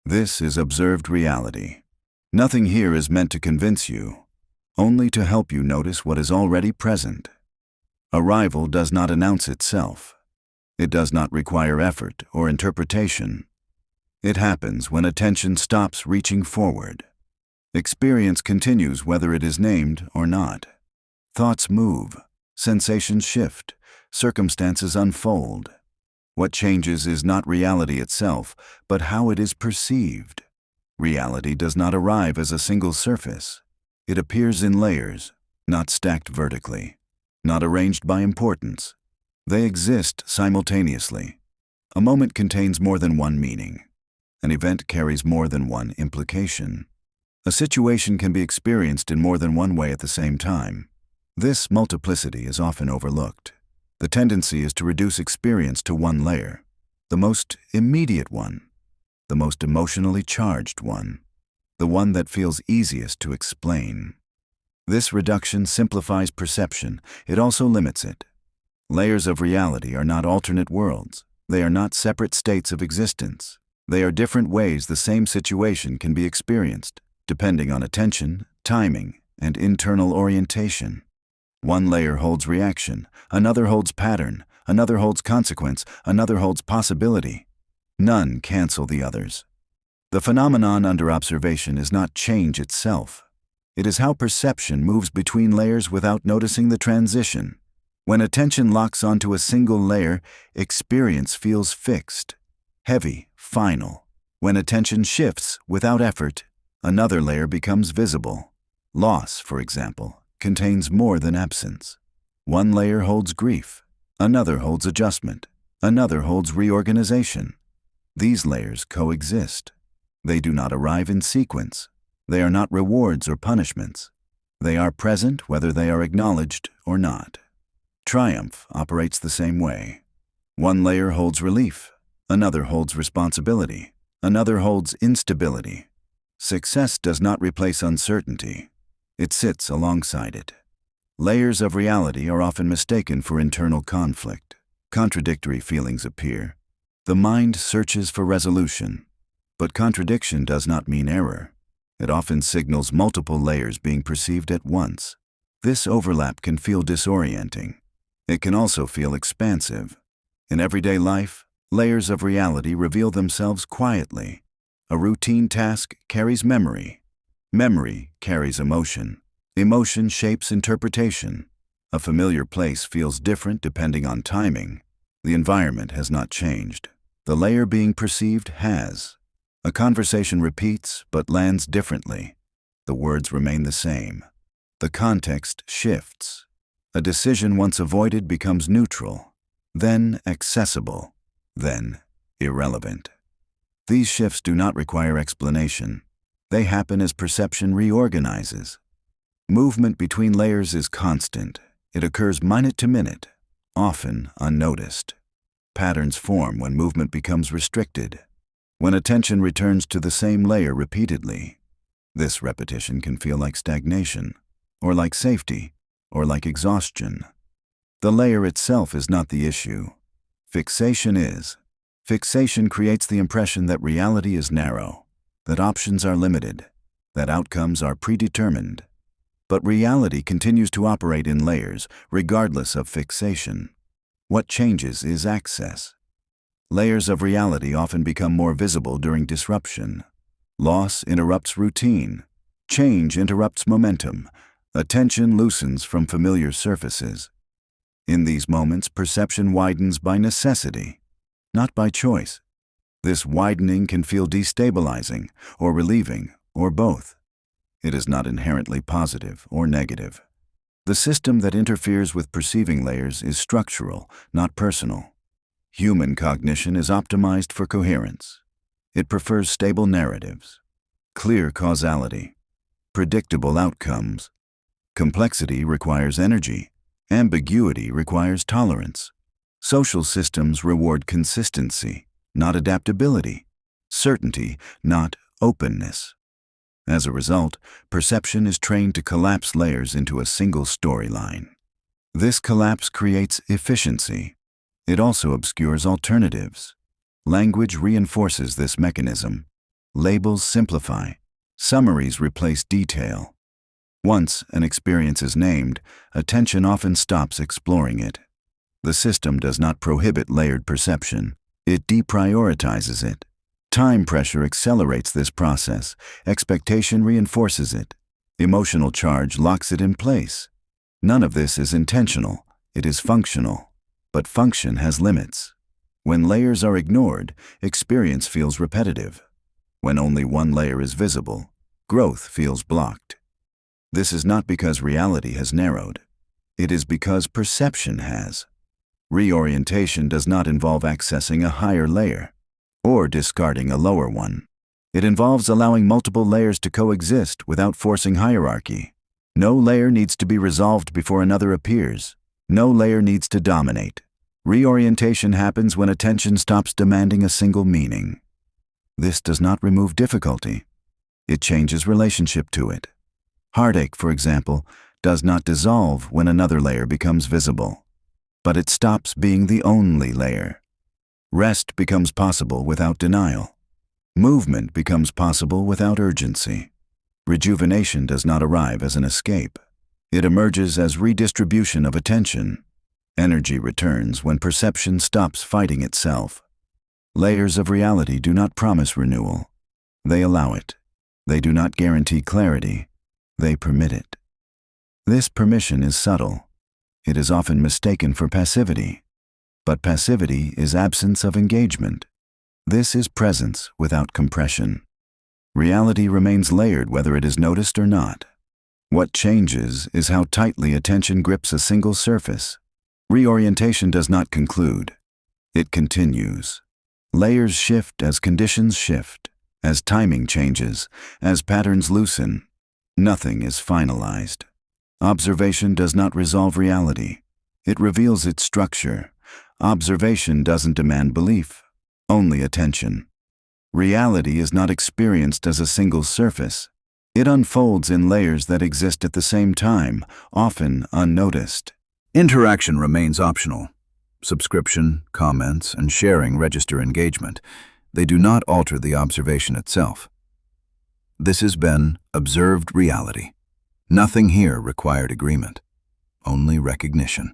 This is observed reality. Nothing here is meant to convince you, only to help you notice what is already present. Arrival does not announce itself. It does not require effort or interpretation. It happens when attention stops reaching forward. Experience continues whether it is named or not. Thoughts move, sensations shift, circumstances unfold. What changes is not reality itself, but how it is perceived. Reality does not arrive as a single surface. It appears in layers, not stacked vertically, not arranged by importance. They exist simultaneously. A moment contains more than one meaning. An event carries more than one implication. A situation can be experienced in more than one way at the same time. This multiplicity is often overlooked. The tendency is to reduce experience to one layer, the most immediate one, the most emotionally charged one, the one that feels easiest to explain. This reduction simplifies perception. It also limits it. Layers of reality are not alternate worlds. They are not separate states of existence. They are different ways the same situation can be experienced, depending on attention, timing, and internal orientation. One layer holds reaction, another holds pattern, another holds consequence, another holds possibility. None cancel the others. The phenomenon under observation is not change itself. It is how perception moves between layers without noticing the transition. When attention locks onto a single layer, experience feels fixed, heavy, final. When attention shifts without effort, another layer becomes visible. Loss, for example, contains more than absence. One layer holds grief, another holds adjustment, another holds reorganization. These layers coexist. They do not arrive in sequence. They are not rewards or punishments. They are present whether they are acknowledged or not. Triumph operates the same way. One layer holds relief, another holds responsibility, another holds instability. Success does not replace uncertainty. It sits alongside it. Layers of reality are often mistaken for internal conflict. Contradictory feelings appear. The mind searches for resolution. But contradiction does not mean error. It often signals multiple layers being perceived at once. This overlap can feel disorienting. It can also feel expansive. In everyday life, layers of reality reveal themselves quietly. A routine task carries memory. Memory carries emotion. Emotion shapes interpretation. A familiar place feels different depending on timing. The environment has not changed. The layer being perceived has. A conversation repeats but lands differently. The words remain the same. The context shifts. A decision once avoided becomes neutral, then accessible, then irrelevant. These shifts do not require explanation. They happen as perception reorganizes. Movement between layers is constant. It occurs minute to minute, often unnoticed. Patterns form when movement becomes restricted, when attention returns to the same layer repeatedly. This repetition can feel like stagnation, or like safety, or like exhaustion. The layer itself is not the issue. Fixation is. Fixation creates the impression that reality is narrow, that options are limited, that outcomes are predetermined. But reality continues to operate in layers, regardless of fixation. What changes is access. Layers of reality often become more visible during disruption. Loss interrupts routine. Change interrupts momentum. Attention loosens from familiar surfaces. In these moments, perception widens by necessity, not by choice. This widening can feel destabilizing or relieving, or both. It is not inherently positive or negative. The system that interferes with perceiving layers is structural, not personal. Human cognition is optimized for coherence. It prefers stable narratives, clear causality, predictable outcomes. Complexity requires energy. Ambiguity requires tolerance. Social systems reward consistency, not adaptability. Certainty, not openness. As a result, perception is trained to collapse layers into a single storyline. This collapse creates efficiency. It also obscures alternatives. Language reinforces this mechanism. Labels simplify. Summaries replace detail. Once an experience is named, attention often stops exploring it. The system does not prohibit layered perception. It deprioritizes it. Time pressure accelerates this process. Expectation reinforces it. Emotional charge locks it in place. None of this is intentional. It is functional. But function has limits. When layers are ignored, experience feels repetitive. When only one layer is visible, growth feels blocked. This is not because reality has narrowed. It is because perception has. Reorientation does not involve accessing a higher layer or discarding a lower one. It involves allowing multiple layers to coexist without forcing hierarchy. No layer needs to be resolved before another appears. No layer needs to dominate. Reorientation happens when attention stops demanding a single meaning. This does not remove difficulty. It changes relationship to it. Heartache, for example, does not dissolve when another layer becomes visible, but it stops being the only layer. Rest becomes possible without denial. Movement becomes possible without urgency. Rejuvenation does not arrive as an escape. It emerges as redistribution of attention. Energy returns when perception stops fighting itself. Layers of reality do not promise renewal. They allow it. They do not guarantee clarity. They permit it. This permission is subtle. It is often mistaken for passivity. But passivity is absence of engagement. This is presence without compression. Reality remains layered whether it is noticed or not. What changes is how tightly attention grips a single surface. Reorientation does not conclude. It continues. Layers shift as conditions shift, as timing changes, as patterns loosen. Nothing is finalized. Observation does not resolve reality. It reveals its structure. Observation doesn't demand belief, only attention. Reality is not experienced as a single surface. It unfolds in layers that exist at the same time, often unnoticed. Interaction remains optional. Subscription, comments, and sharing register engagement. They do not alter the observation itself. This has been Observed Reality. Nothing here required agreement, only recognition.